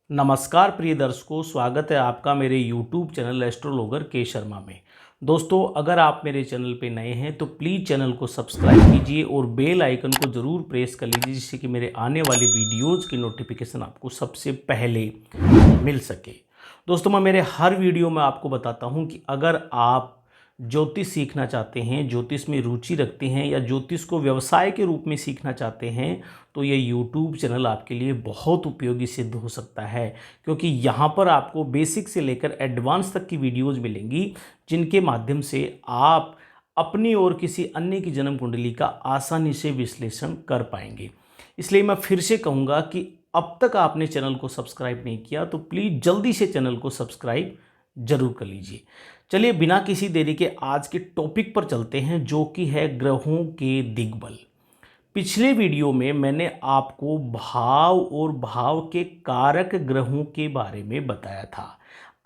नमस्कार प्रिय दर्शकों, स्वागत है आपका मेरे YouTube चैनल एस्ट्रोलॉगर के शर्मा में। दोस्तों, अगर आप मेरे चैनल पे नए हैं तो प्लीज़ चैनल को सब्सक्राइब कीजिए और बेल आइकन को ज़रूर प्रेस कर लीजिए, जिससे कि मेरे आने वाली वीडियोज़ की नोटिफिकेशन आपको सबसे पहले मिल सके। दोस्तों, मैं मेरे हर वीडियो में आपको बताता हूँ कि अगर आप ज्योतिष सीखना चाहते हैं, ज्योतिष में रुचि रखते हैं या ज्योतिष को व्यवसाय के रूप में सीखना चाहते हैं, तो ये YouTube चैनल आपके लिए बहुत उपयोगी सिद्ध हो सकता है। क्योंकि यहाँ पर आपको बेसिक से लेकर एडवांस तक की वीडियोज़ मिलेंगी, जिनके माध्यम से आप अपनी और किसी अन्य की जन्म कुंडली का आसानी से विश्लेषण कर पाएंगे। इसलिए मैं फिर से कहूँगा कि अब तक आपने चैनल को सब्सक्राइब नहीं किया तो प्लीज़ जल्दी से चैनल को सब्सक्राइब जरूर कर लीजिए। चलिए, बिना किसी देरी के आज के टॉपिक पर चलते हैं, जो कि है ग्रहों के दिग्बल। पिछले वीडियो में मैंने आपको भाव और भाव के कारक ग्रहों के बारे में बताया था।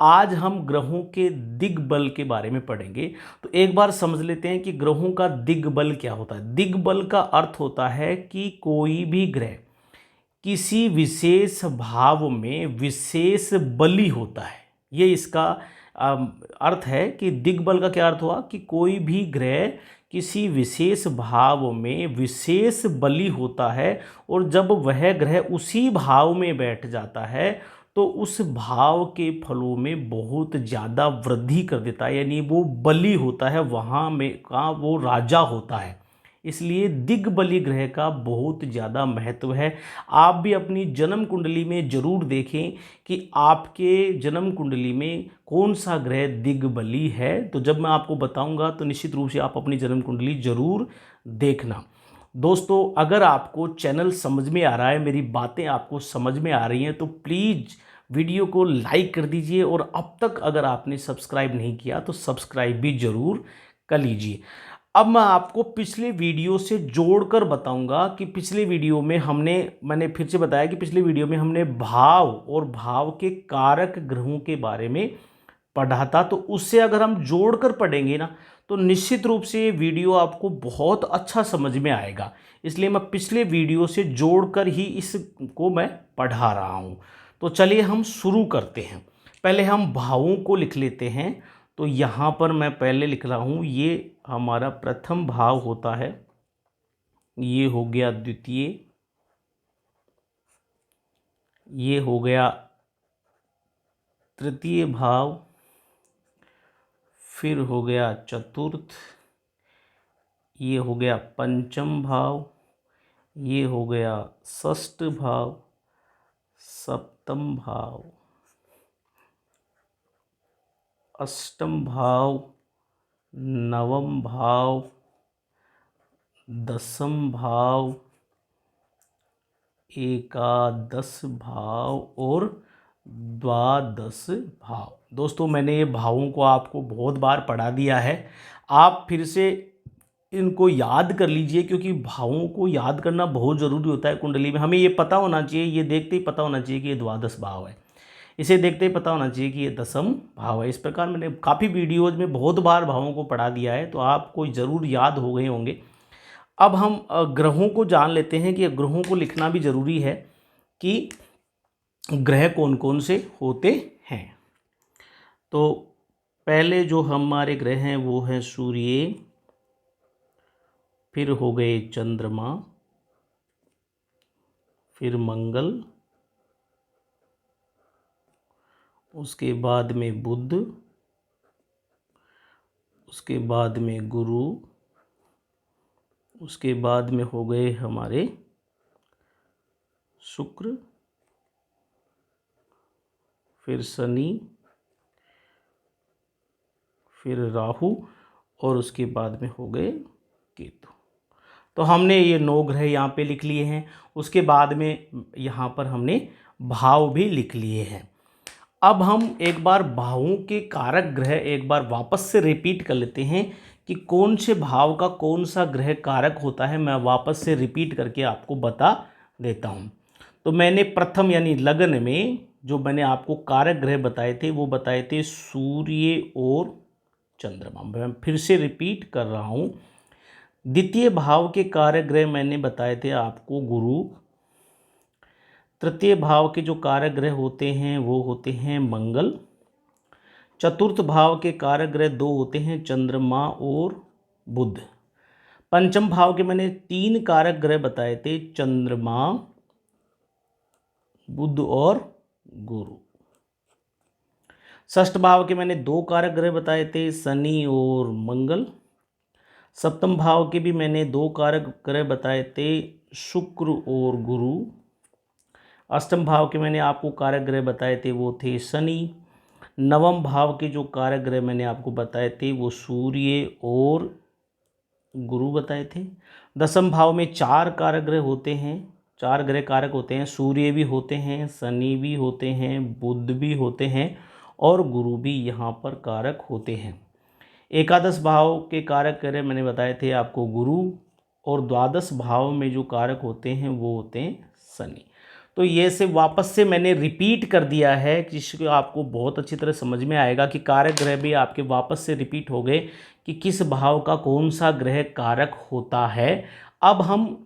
आज हम ग्रहों के दिग्बल के बारे में पढ़ेंगे। तो एक बार समझ लेते हैं कि ग्रहों का दिग्बल क्या होता है। दिग्बल का अर्थ होता है कि कोई भी ग्रह किसी विशेष भाव में विशेष बली होता है। ये इसका अर्थ है कि दिग्बल का क्या अर्थ हुआ कि कोई भी ग्रह किसी विशेष भाव में विशेष बली होता है, और जब वह ग्रह उसी भाव में बैठ जाता है तो उस भाव के फलों में बहुत ज़्यादा वृद्धि कर देता है। यानी वो बली होता है, वहाँ में का वो राजा होता है। इसलिए दिग्बली ग्रह का बहुत ज़्यादा महत्व है। आप भी अपनी जन्म कुंडली में ज़रूर देखें कि आपके जन्म कुंडली में कौन सा ग्रह दिग्बली है। तो जब मैं आपको बताऊंगा तो निश्चित रूप से आप अपनी जन्म कुंडली ज़रूर देखना। दोस्तों, अगर आपको चैनल समझ में आ रहा है, मेरी बातें आपको समझ में आ रही हैं, तो प्लीज़ वीडियो को लाइक कर दीजिए, और अब तक अगर आपने सब्सक्राइब नहीं किया तो सब्सक्राइब भी ज़रूर कर लीजिए। अब मैं आपको पिछले वीडियो से जोड़कर बताऊंगा कि पिछले वीडियो में मैंने फिर से बताया कि पिछले वीडियो में हमने भाव और भाव के कारक ग्रहों के बारे में पढ़ा था। तो उससे अगर हम जोड़कर पढ़ेंगे ना, तो निश्चित रूप से ये वीडियो आपको बहुत अच्छा समझ में आएगा। इसलिए मैं पिछले वीडियो से जोड़कर ही इसको मैं पढ़ा रहा हूँ। तो चलिए हम शुरू करते हैं। पहले हम भावों को लिख लेते हैं। तो यहाँ पर मैं पहले लिख रहा हूँ, ये हमारा प्रथम भाव होता है, ये हो गया द्वितीय, ये हो गया तृतीय भाव, फिर हो गया चतुर्थ, ये हो गया पंचम भाव, ये हो गया षष्ठ भाव, सप्तम भाव, अष्टम भाव, नवम भाव, दसम भाव, एकादश भाव और द्वादश भाव। दोस्तों, मैंने ये भावों को आपको बहुत बार पढ़ा दिया है। आप फिर से इनको याद कर लीजिए, क्योंकि भावों को याद करना बहुत ज़रूरी होता है कुंडली में। हमें ये पता होना चाहिए, ये देखते ही पता होना चाहिए कि ये द्वादश भाव है, इसे देखते ही पता होना चाहिए कि ये दसम भाव है। इस प्रकार मैंने काफ़ी वीडियोज़ में बहुत बार भावों को पढ़ा दिया है, तो आपको ज़रूर याद हो गए होंगे। अब हम ग्रहों को जान लेते हैं कि ग्रहों को लिखना भी ज़रूरी है कि ग्रह कौन कौन से होते हैं। तो पहले जो हमारे ग्रह हैं वो हैं सूर्य, फिर हो गए चंद्रमा, फिर मंगल, उसके बाद में बुध, उसके बाद में गुरु, उसके बाद में हो गए हमारे शुक्र, फिर शनि, फिर राहु, और उसके बाद में हो गए केतु। तो हमने ये 9 ग्रह यहाँ पे लिख लिए हैं। उसके बाद में यहाँ पर हमने भाव भी लिख लिए हैं। अब हम एक बार भावों के कारक ग्रह एक बार वापस से रिपीट कर लेते हैं कि कौन से भाव का कौन सा ग्रह कारक होता है। मैं वापस से रिपीट करके आपको बता देता हूँ। तो मैंने प्रथम यानी लग्न में जो मैंने आपको कारक ग्रह बताए थे, वो बताए थे सूर्य और चंद्रमा। मैं फिर से रिपीट कर रहा हूँ। द्वितीय भाव के कारक ग्रह मैंने बताए थे आपको गुरु, तृतीय भाव के जो कारक ग्रह होते हैं वो होते हैं मंगल। चतुर्थ भाव के कारक ग्रह 2 होते हैं, चंद्रमा और बुध। पंचम भाव के मैंने 3 कारक ग्रह बताए थे, चंद्रमा, बुध और गुरु। षष्ठ भाव के मैंने 2 कारक ग्रह बताए थे, शनि और मंगल। सप्तम भाव के भी मैंने 2 कारक ग्रह बताए थे, शुक्र और गुरु। अष्टम भाव के मैंने आपको कारक ग्रह बताए थे वो थे शनि। नवम भाव के जो कारक ग्रह मैंने आपको बताए थे वो सूर्य और गुरु बताए थे। दसम भाव में 4 कारक ग्रह होते हैं, 4 ग्रह कारक होते हैं, सूर्य भी होते हैं, शनि भी होते हैं, बुध भी होते हैं और गुरु भी यहाँ पर कारक होते हैं। एकादश भाव के कारक ग्रह मैंने बताए थे आपको गुरु, और द्वादश भाव में जो कारक होते हैं वो होते हैं शनि। तो ये से वापस से मैंने रिपीट कर दिया है, जिसको आपको बहुत अच्छी तरह समझ में आएगा कि कारक ग्रह भी आपके वापस से रिपीट हो गए कि किस भाव का कौन सा ग्रह कारक होता है। अब हम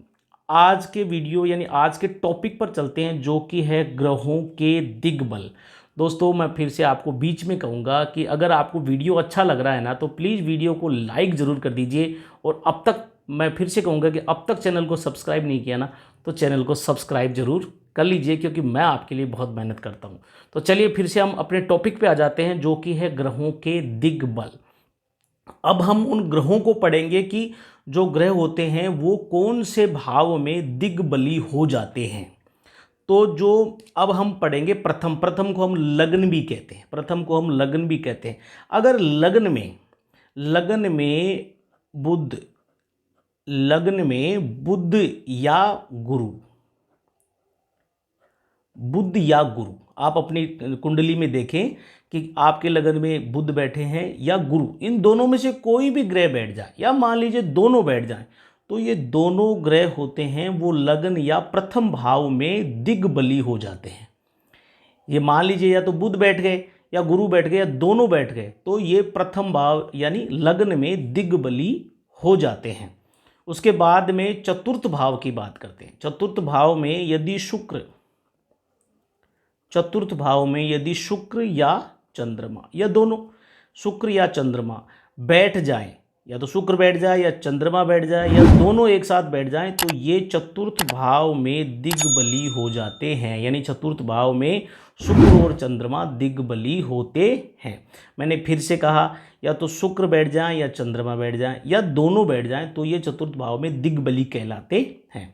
आज के वीडियो यानी आज के टॉपिक पर चलते हैं, जो कि है ग्रहों के दिग्बल। दोस्तों मैं फिर से आपको बीच में कहूँगा कि अगर आपको वीडियो अच्छा लग रहा है ना तो प्लीज़ वीडियो को लाइक ज़रूर कर दीजिए, और अब तक मैं फिर से कहूँगा कि अब तक चैनल को सब्सक्राइब नहीं किया ना तो चैनल को सब्सक्राइब जरूर कर लीजिए, क्योंकि मैं आपके लिए बहुत मेहनत करता हूँ। तो चलिए फिर से हम अपने टॉपिक पे आ जाते हैं, जो कि है ग्रहों के दिग्बल। अब हम उन ग्रहों को पढ़ेंगे कि जो ग्रह होते हैं वो कौन से भाव में दिग्बली हो जाते हैं। तो जो अब हम पढ़ेंगे प्रथम को हम लग्न भी कहते हैं, प्रथम को हम लग्न भी कहते हैं। अगर लग्न में बुध या गुरु आप अपनी कुंडली में देखें कि आपके लग्न में बुध बैठे हैं या गुरु, इन दोनों में से कोई भी ग्रह बैठ जाए, या मान लीजिए दोनों बैठ जाएं, तो ये दोनों ग्रह होते हैं वो लग्न या प्रथम भाव में दिग्बली हो जाते हैं। ये मान लीजिए या तो बुध बैठ गए या गुरु बैठ गए या दोनों बैठ गए, तो ये प्रथम भाव यानी लग्न में दिग्बली हो जाते हैं। उसके बाद में चतुर्थ भाव की बात करते हैं। चतुर्थ भाव में यदि शुक्र या चंद्रमा या दोनों, शुक्र या चंद्रमा बैठ जाएं, या तो शुक्र बैठ जाए या चंद्रमा बैठ जाए या दोनों एक साथ बैठ जाएं, तो ये चतुर्थ भाव में दिग्बली हो जाते हैं। यानी चतुर्थ भाव में शुक्र और चंद्रमा दिग्बली होते हैं। मैंने फिर से कहा, या तो शुक्र बैठ जाए या चंद्रमा बैठ जाए या दोनों बैठ जाएं, तो ये चतुर्थ भाव में दिग्बली कहलाते हैं।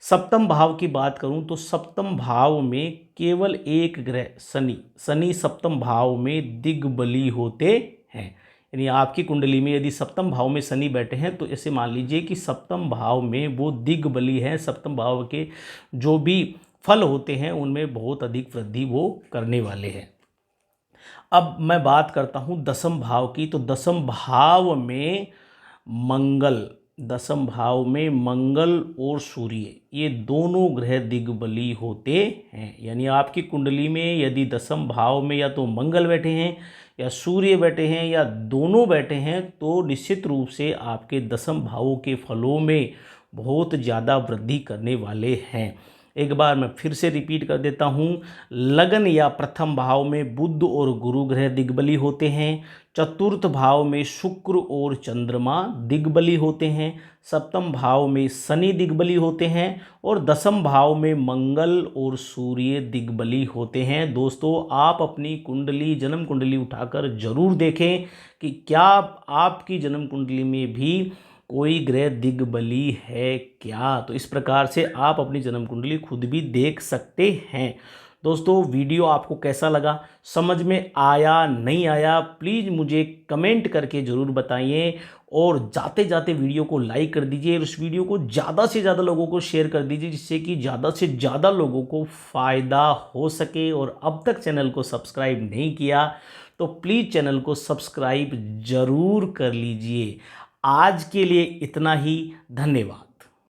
सप्तम भाव की बात करूं तो सप्तम भाव में केवल एक ग्रह शनि सप्तम भाव में दिग्बली होते हैं। यानी आपकी कुंडली में यदि सप्तम भाव में शनि बैठे हैं तो ऐसे मान लीजिए कि सप्तम भाव में वो दिग्बली हैं। सप्तम भाव के जो भी फल होते हैं उनमें बहुत अधिक वृद्धि वो करने वाले हैं। अब मैं बात करता हूँ दसम भाव की। तो दसम भाव में मंगल और सूर्य, ये दोनों ग्रह दिग्बली होते हैं। यानी आपकी कुंडली में यदि दसम भाव में या तो मंगल बैठे हैं या सूर्य बैठे हैं या दोनों बैठे हैं, तो निश्चित रूप से आपके दसम भावों के फलों में बहुत ज़्यादा वृद्धि करने वाले हैं। एक बार मैं फिर से रिपीट कर देता हूँ। लगन या प्रथम भाव में बुध और गुरु ग्रह दिग्बली होते हैं। चतुर्थ भाव में शुक्र और चंद्रमा दिग्बली होते हैं। सप्तम भाव में शनि दिग्बली होते हैं और दसम भाव में मंगल और सूर्य दिग्बली होते हैं। दोस्तों आप अपनी कुंडली, जन्म कुंडली उठाकर जरूर देखें कि क्या आपकी जन्म कुंडली में भी कोई ग्रह दिग्बली है क्या। तो इस प्रकार से आप अपनी जन्म कुंडली खुद भी देख सकते हैं। दोस्तों वीडियो आपको कैसा लगा, समझ में आया नहीं आया, प्लीज़ मुझे कमेंट करके ज़रूर बताइए। और जाते जाते वीडियो को लाइक कर दीजिए और इस वीडियो को ज़्यादा से ज़्यादा लोगों को शेयर कर दीजिए, जिससे कि ज़्यादा से ज़्यादा लोगों को फ़ायदा हो सके। और अब तक चैनल को सब्सक्राइब नहीं किया तो प्लीज़ चैनल को सब्सक्राइब ज़रूर कर लीजिए। आज के लिए इतना ही, धन्यवाद।